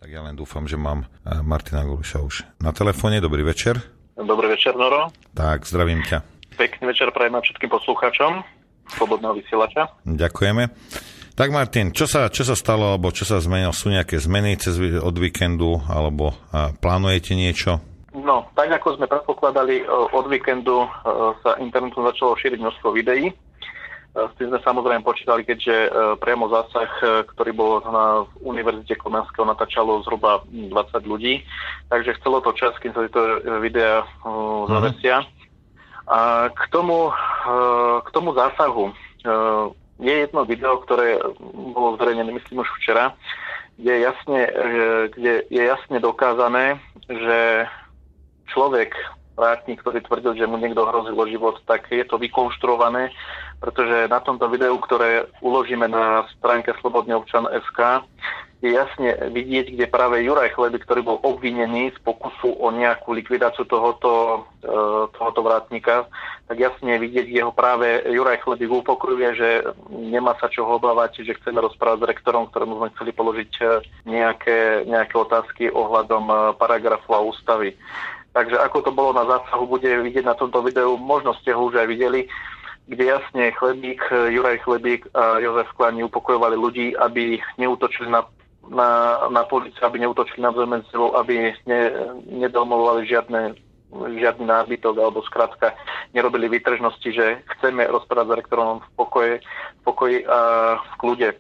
Tak ja len dúfam, že mám Martina Guliša už na telefóne. Dobrý večer. Dobrý večer, Noro. Tak, zdravím ťa. Pekný večer prajem všetkým poslucháčom Slobodného vysielača. Ďakujeme. Tak Martin, čo sa stalo, alebo čo sa zmenilo? Sú nejaké zmeny od víkendu, alebo plánujete niečo? No, tak ako sme predpokladali, od víkendu sa internetom začalo šíriť množstvo videí. S tým sme samozrejme počítali, keďže priamo zásah, ktorý bol na Univerzite Komenského, natáčalo zhruba 20 ľudí. Takže chcelo to čas, kým sa tieto videá zavesia. A k tomu zásahu je jedno video, ktoré bolo zverejnené, myslím, už včera, kde je jasne dokázané, že človek, vrátnik, ktorý tvrdil, že mu niekto hrozil o život, tak je to vykonštruované, pretože na tomto videu, ktoré uložíme na stránke Slobodný občan SK, je jasne vidieť, kde práve Juraj Chlebík, ktorý bol obvinený z pokusu o nejakú likvidáciu tohoto vrátnika, tak jasne vidieť, kde ho práve Juraj Chlebík upokojuje, že nemá sa čoho obávať, že chceme rozprávať s rektorom, ktorému sme chceli položiť nejaké otázky ohľadom paragrafu a ústavy. Takže ako to bolo na zásahu, bude vidieť na tomto videu, možno ste ho už aj videli, kde jasne Juraj Chlebík a Jozef Kláni upokojovali ľudí, aby neútočili na políciu, aby neútočili navzájom medzi sebou, aby nedomovali žiadny nábytok, alebo skrátka nerobili výtržnosti, že chceme rozprávať s rektorom v pokoji a v kľude.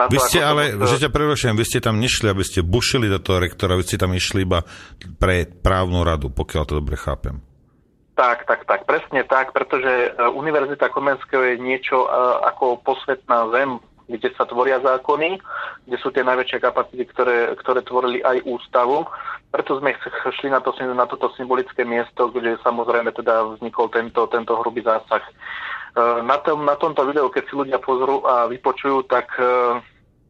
Vy ste ale, že ťa prerušujem, vy ste tam nešli, aby ste bušili do toho rektora, vy ste tam išli iba pre právnu radu, pokiaľ to dobre chápem. Tak, presne tak, pretože Univerzita Komenského je niečo ako posvetná zem, kde sa tvoria zákony, kde sú tie najväčšie kapacity, ktoré tvorili aj ústavu. Preto sme šli na toto symbolické miesto, kde samozrejme teda vznikol tento hrubý zásah. Na tomto videu, keď si ľudia pozrú a vypočujú, tak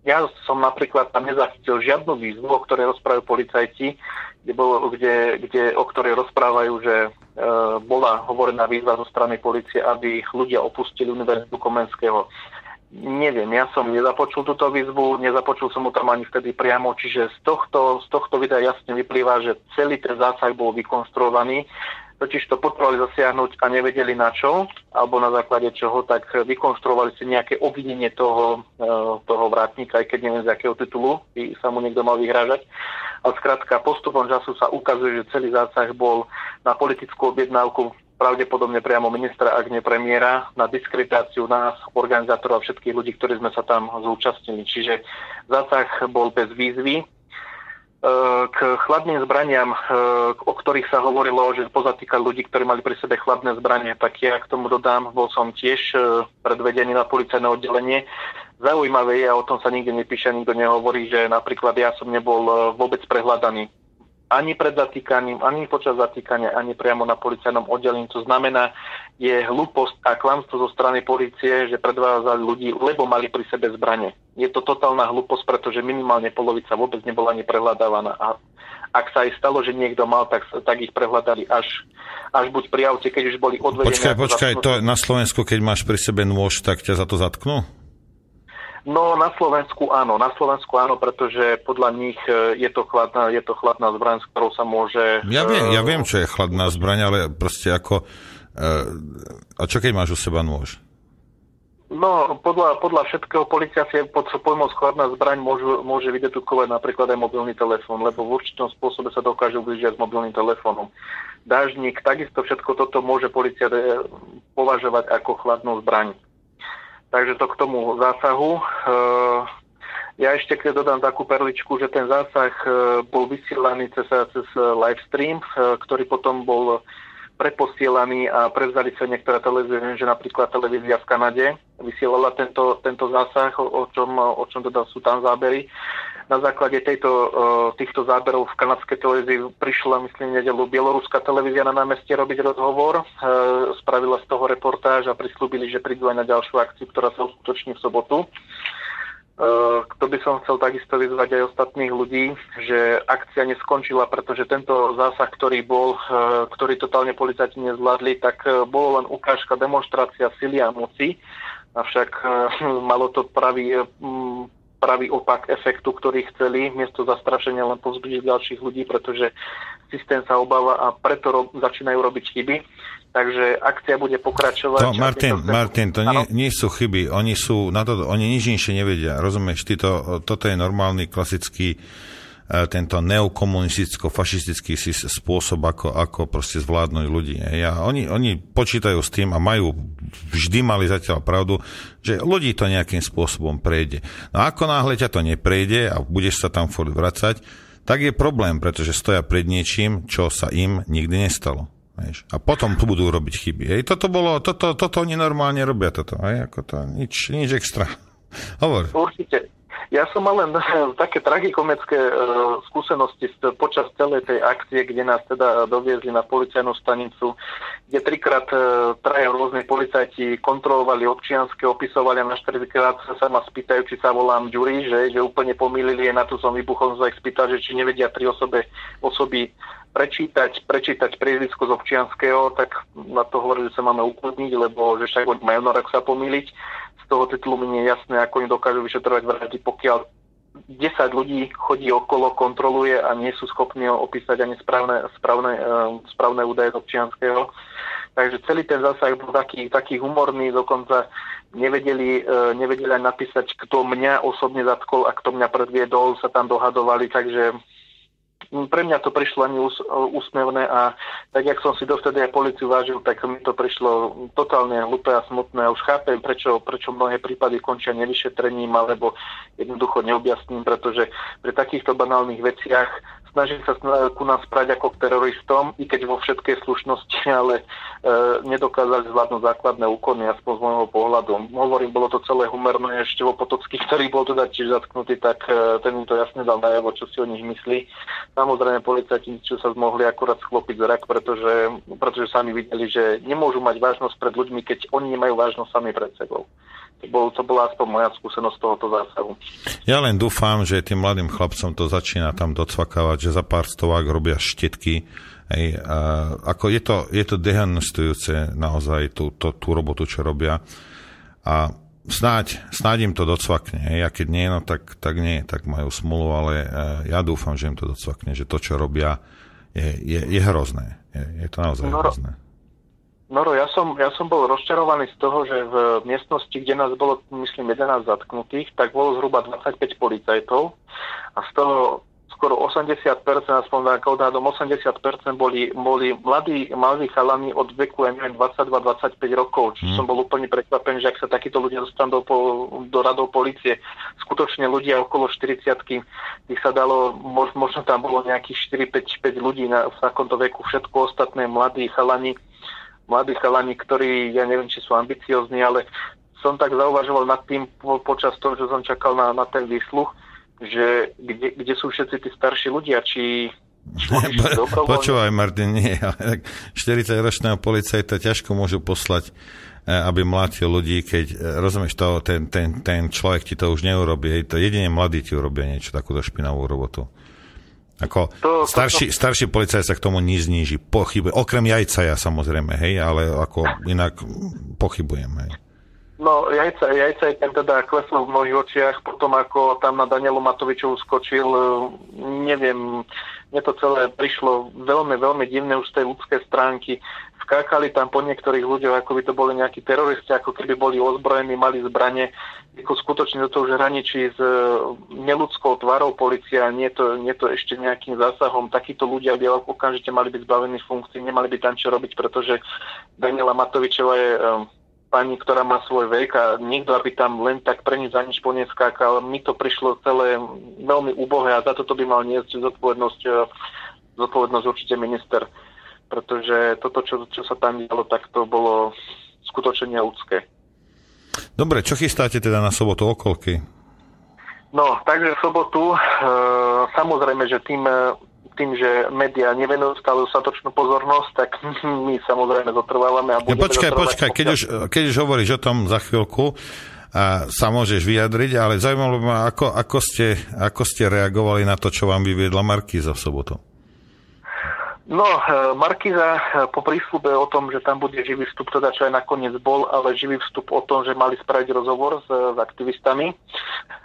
ja som napríklad tam nezachytil žiadnu výzvu, o ktorej rozprávajú policajti, o ktorej rozprávajú, že bola hovorená výzva zo strany polície, aby ľudia opustili Univerzitu Komenského. Neviem, ja som nezapočul túto výzvu, nezapočul som mu tam ani vtedy priamo, čiže z tohto videa jasne vyplýva, že celý ten zásah bol vykonštruovaný, totiž to potrebovali zasiahnuť a nevedeli na čo, alebo na základe čoho, tak vykonštruovali si nejaké obvinenie toho vrátnika, aj keď neviem z akého titulu by sa mu niekto mal vyhrážať. Ale skrátka, postupom času sa ukazuje, že celý zásah bol na politickú objednávku pravdepodobne priamo ministra, ak nie premiéra, na diskreditáciu nás, organizátorov a všetkých ľudí, ktorí sme sa tam zúčastnili. Čiže zásah bol bez výzvy. K chladným zbraniam, o ktorých sa hovorilo, že pozatýkali ľudí, ktorí mali pri sebe chladné zbranie, tak ja k tomu dodám, bol som tiež predvedený na policajné oddelenie. Zaujímavé je, a o tom sa nikde nepíše, nikto nehovorí, že napríklad ja som nebol vôbec prehľadaný. Ani pred zatýkaním, ani počas zatýkania, ani priamo na policajnom oddelení. To znamená, je hlúposť a klamstvo zo strany polície, že predvádzali ľudí, lebo mali pri sebe zbrane. Je to totálna hlúposť, pretože minimálne polovica vôbec nebola ani prehľadávaná. A ak sa aj stalo, že niekto mal, tak ich prehľadali až buď pri aute, keď už boli odvedené. Počkaj, to na Slovensku, keď máš pri sebe nôž, tak ťa za to zatknú? No, na Slovensku áno, pretože podľa nich je to chladná zbraň, s ktorou sa môže... Ja viem, čo je chladná zbraň, ale proste ako... A čo keď máš u seba nôž? No, podľa všetkého polícia si pod pojmom chladná zbraň môže vydedukovať napríklad aj mobilný telefón, lebo v určitom spôsobe sa dokáže ublížiť s mobilným telefónom. Dážnik, takisto všetko toto môže polícia považovať ako chladnú zbraň. Takže to k tomu zásahu. Ja ešte keď dodám takú perličku, že ten zásah bol vysielaný cez live stream, ktorý potom bol preposielaný a prevzali sa niektoré televízie, že napríklad televízia v Kanade vysielala tento zásah, o čom teda sú tam zábery. Na základe týchto záberov v kanadskej televízii prišla, myslím, nedeľu bieloruská televízia na námestie robiť rozhovor, spravila z toho reportáž a prislúbili, že prídu aj na ďalšiu akciu, ktorá sa uskutoční v sobotu. To by som chcel takisto vyzvať aj ostatných ľudí, že akcia neskončila, pretože tento zásah, ktorý totálne policajti nezvládli, tak bolo len ukážka, demonštrácia sily a moci, avšak malo to pravý opak efektu, ktorý chceli, miesto zastrašenia len povzbudiť ďalších ľudí, pretože systém sa obáva a preto začínajú robiť chyby. Takže akcia bude pokračovať. No, Martin, to nie sú chyby. Oni sú na to, oni nič inšie nevedia. Rozumieš, toto je normálny, klasický tento neokomunisticko-fašistický spôsob, ako proste zvládnuť ľudí. Oni počítajú s tým a vždy mali zatiaľ pravdu, že ľudí to nejakým spôsobom prejde. No ako náhle ťa to neprejde a budeš sa tam furt vracať, tak je problém, pretože stoja pred niečím, čo sa im nikdy nestalo. A potom budú robiť chyby. Toto oni normálne robia toto. Ako to, nič extra. Hovor. Určite. Ja som mal len také tragikomické skúsenosti počas celej tej akcie, kde nás teda doviezli na policajnú stanicu, kde 3-krát traja rôzne policajti kontrolovali občianske, opisovali a na 4-krát sa ma spýtajú, či sa volám Ďuri, že úplne pomýlili, na to som vybuchol, som sa ich spýtal, že či nevedia 3 osoby prečítať priezvisko z občianskeho, tak na to hovorili, že sa máme ukludniť, lebo že však majú norak sa pomýliť. Z toho titulu mi nie je jasné, ako oni dokážu vyšetrovať vraždy, pokiaľ 10 ľudí chodí okolo, kontroluje a nie sú schopní opísať ani správne údaje z občianskeho. Takže celý ten zásah bol taký humorný, dokonca nevedeli aj napísať, kto mňa osobne zatkol a kto mňa predviedol, sa tam dohadovali, takže pre mňa to prišlo ani úsmevné a tak, jak som si dovtedy aj políciu vážil, tak mi to prišlo totálne hlúpe a smutné. Už chápem, prečo mnohé prípady končia nevyšetrením alebo jednoducho neobjasním, pretože pri takýchto banálnych veciach snažím sa ku nás správať ako k teroristom, i keď vo všetkej slušnosti, ale nedokázali zvládnuť základné úkony, aspoň z môjho pohľadu. Hovorím, bolo to celé humorné, ešte vo Potocký, ktorý bol teda tiež zatknutý, tak ten im to jasne dal najavo, čo si o nich myslí. Samozrejme, policajti, čo sa mohli akurát schlopiť zrak, pretože sami videli, že nemôžu mať vážnosť pred ľuďmi, keď oni nemajú vážnosť sami pred sebou. To bola aspoň moja skúsenosť tohoto zásahu. Ja len dúfam, že tým mladým chlapcom to začína tam docvakávať, že za pár stovák robia štetky. Ako je to dehonestujúce naozaj tú robotu, čo robia. A snáď im to docvakne. A keď nie, no tak nie, tak majú smolu, ale ja dúfam, že im to docvakne, že to, čo robia, je hrozné. Je to naozaj hrozné. Noro, ja som bol rozčarovaný z toho, že v miestnosti, kde nás bolo, myslím, 11 zatknutých, tak bolo zhruba 25 policajtov a z toho skoro 80%, aspoň odhadom 80% boli mladí chalani od veku, ja neviem, 22-25 rokov, čiže som bol úplne prekvapený, že ak sa takíto ľudia dostanú do radov polície, skutočne ľudia okolo 40-ky, ich sa dalo, možno tam bolo nejakých 4-5 ľudí v takomto veku, všetko ostatné mladí chalani, ktorí, ja neviem, či sú ambiciozni, ale som tak zauvažoval nad tým počas toho, že som čakal na ten výsluch, že kde sú všetci tí starší ľudia, či Počúvaj, Martin, nie, ale 40-ročného policajta ťažko môžu poslať, aby mlátil ľudí, keď, rozumieš, ten človek ti to už neurobí, to jedine mladí ti urobia niečo, takúto špinavú robotu. Ako starší policajt sa k tomu nezníži, pochybuje. Okrem jajca ja samozrejme, hej, ale ako inak pochybujem, hej. No, jajca je ten teda klesol v mnohých očiach, potom ako tam na Danielu Matovičovu skočil, neviem, mne to celé prišlo veľmi, veľmi divné už z tej ľudskej stránky. Skákali tam po niektorých ľuďoch, ako by to boli nejakí teroristi, ako keby boli ozbrojení, mali zbrane. Ako skutočne to už hraničí s neľudskou tvárou polícia, nie to ešte nejakým zásahom. Takíto ľudia by okamžite mali byť zbavení funkcií, nemali by tam čo robiť, pretože Daniela Matovičová je pani, ktorá má svoj vek a nikto, aby tam len tak pre nič za nič poneskákal. Mi to prišlo celé veľmi úbohé a za toto by mal niesť zodpovednosť určite minister. Pretože toto, čo sa tam dialo, tak to bolo skutočne ľudské. Dobre, čo chystáte teda na sobotu, okolky? No, takže v sobotu, samozrejme, že tým, že médiá nevenujú stále dostatočnú pozornosť, tak my samozrejme zotrvávame a budeme Počkaj, keď už hovoríš o tom za chvíľku, sa môžeš vyjadriť, ale zaujímalo ma, ako ste reagovali na to, čo vám vyviedla Markíza v sobotu? No, Markíza po prísľube o tom, že tam bude živý vstup, teda čo aj nakoniec bol, ale živý vstup o tom, že mali spraviť rozhovor s aktivistami.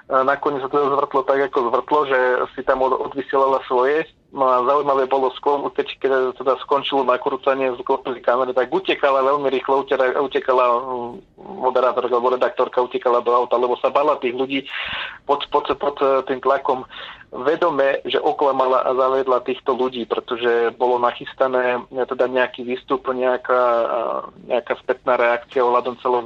Nakoniec sa to zvrtlo tak, ako zvrtlo, že si tam odvysielala svoje. No a zaujímavé bolo skôr, keď teda skončilo nakrúcanie, zklopili kamery, tak utekala veľmi rýchlo, utekala moderátorka alebo redaktorka, utekala do auta, lebo sa bala tých ľudí pod tým tlakom vedome, že oklamala a zavedla týchto ľudí, pretože bolo nachystané teda nejaký výstup, nejaká spätná reakcia ohľadom celého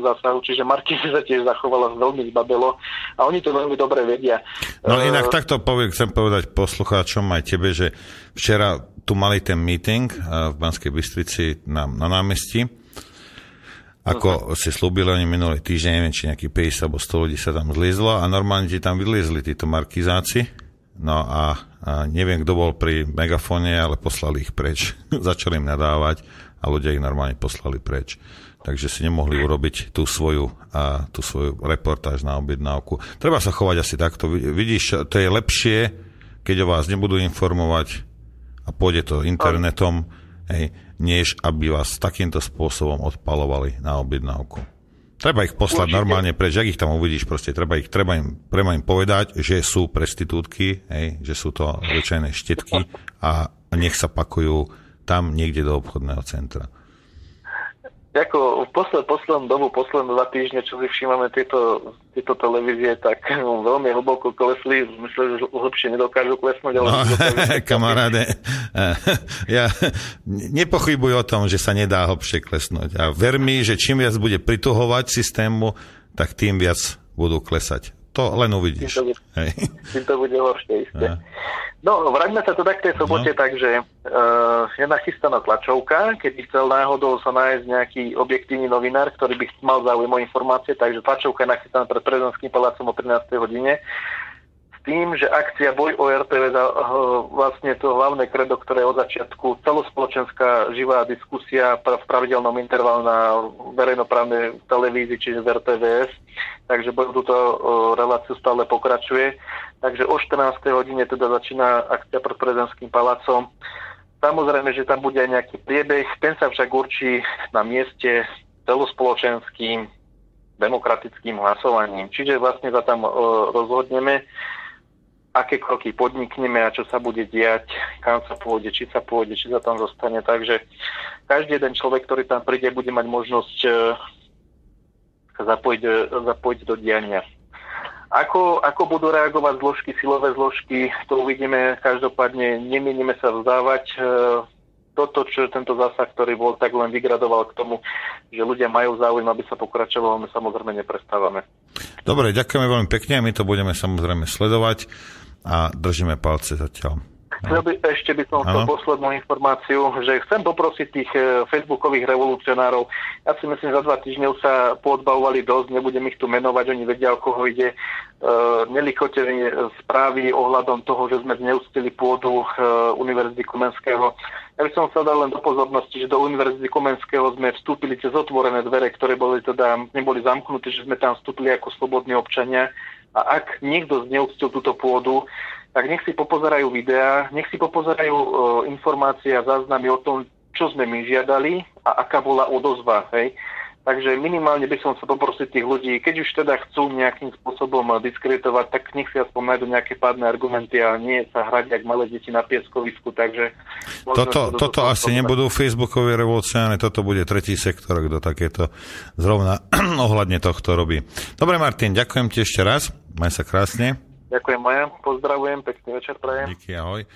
zásahu, čiže Markíza sa tiež zachovala veľmi zbabelo a oni to veľmi dobre vedia. No inak takto chcem povedať poslucháčom aj tebe, že včera tu mali ten meeting v Banskej Bystrici na námestí. Ako si slúbili oni minulý týždeň, neviem, či nejaký 50 alebo 100 ľudí sa tam zliezlo a normálne ti tam vyliezli títo markizáci. No a neviem, kto bol pri megafóne, ale poslali ich preč. Začali im nadávať a ľudia ich normálne poslali preč. Takže si nemohli urobiť tú svoju reportáž na objednávku. Treba sa chovať asi takto. Vidíš, to je lepšie, keď o vás nebudú informovať a pôjde to internetom, hej, než aby vás takýmto spôsobom odpalovali na objednávku. Treba ich poslať normálne preč, ak ich tam uvidíš, proste treba im povedať, že sú prostitútky, hej, že sú to zvyčajné štetky a nech sa pakujú tam niekde do obchodného centra. Ako v poslednú dobu, posledné 2 týždne, čo si všímame tieto televízie, tak veľmi hlboko klesli. Myslím, že hlbšie nedokážu klesnúť. Ale kamaráde, ja nepochybuj o tom, že sa nedá hlbšie klesnúť. A ver mi, že čím viac bude prituhovať systému, tak tým viac budú klesať. To len uvidíš. Tým to bude horšie isté. No, vráťme sa teda k tej sobote, takže je nachystaná tlačovka, keď by chcel náhodou sa nájsť nejaký objektívny novinár, ktorý by mal záujem o informácie, takže tlačovka je nachystaná pred prezidentským palácom o 13. hodine. S tým, že akcia Boj o RTV vlastne to hlavné kredo, ktoré je od začiatku celospoločenská živá diskusia v pravidelnom intervale na verejnoprávnej televízii, čiže v RTVS. Takže túto reláciu stále pokračuje. Takže o 14. hodine teda začína akcia pred prezidentským palácom. Samozrejme, že tam bude aj nejaký priebeh, ten sa však určí na mieste celospoločenským demokratickým hlasovaním. Čiže vlastne sa tam rozhodneme, aké kroky podnikneme a čo sa bude diať, kam sa pôjde, či sa tam zostane. Takže každý jeden človek, ktorý tam príde, bude mať možnosť sa zapojiť do diania. Ako budú reagovať silové zložky, to uvidíme. Každopádne nemienime sa vzdávať. Tento zásah, ktorý bol, tak len vygradoval k tomu, že ľudia majú záujem, aby sa pokračovalo, my samozrejme neprestávame. Dobre, ďakujeme veľmi pekne a my to budeme samozrejme sledovať a držíme palce zatiaľ. Ešte by som chcel poslednú informáciu, že chcem poprosiť tých facebookových revolucionárov. Ja si myslím, že za 2 týždňov sa poodbavovali dosť, nebudem ich tu menovať, oni vedia, o koho ide. Nelichote správy ohľadom toho, že sme zneúctili pôdu Univerzity Komenského. Ja by som chcel dať len do pozornosti, že do Univerzity Komenského sme vstúpili cez otvorené dvere, ktoré neboli zamknuté, že sme tam vstúpili ako slobodní občania. A ak niekto zneúctil túto pôdu, tak nech si popozerajú videá, nech si popozerajú informácie a záznamy o tom, čo sme my žiadali a aká bola odozva. Hej. Takže minimálne by som sa poprosiť tých ľudí, keď už teda chcú nejakým spôsobom diskreditovať, tak nech si aspoň nájdu nejaké pádne argumenty a nie sa hrať jak malé deti na pieskovisku. Takže toto asi nebudú facebookoví revolucionári, toto bude tretí sektor, kto takéto zrovna ohľadne tohto robí. Dobre, Martin, ďakujem ti ešte raz. Maj sa krásne. Ďakujem, Maja. Pozdravujem, pekný večer prajem. Díky, ahoj.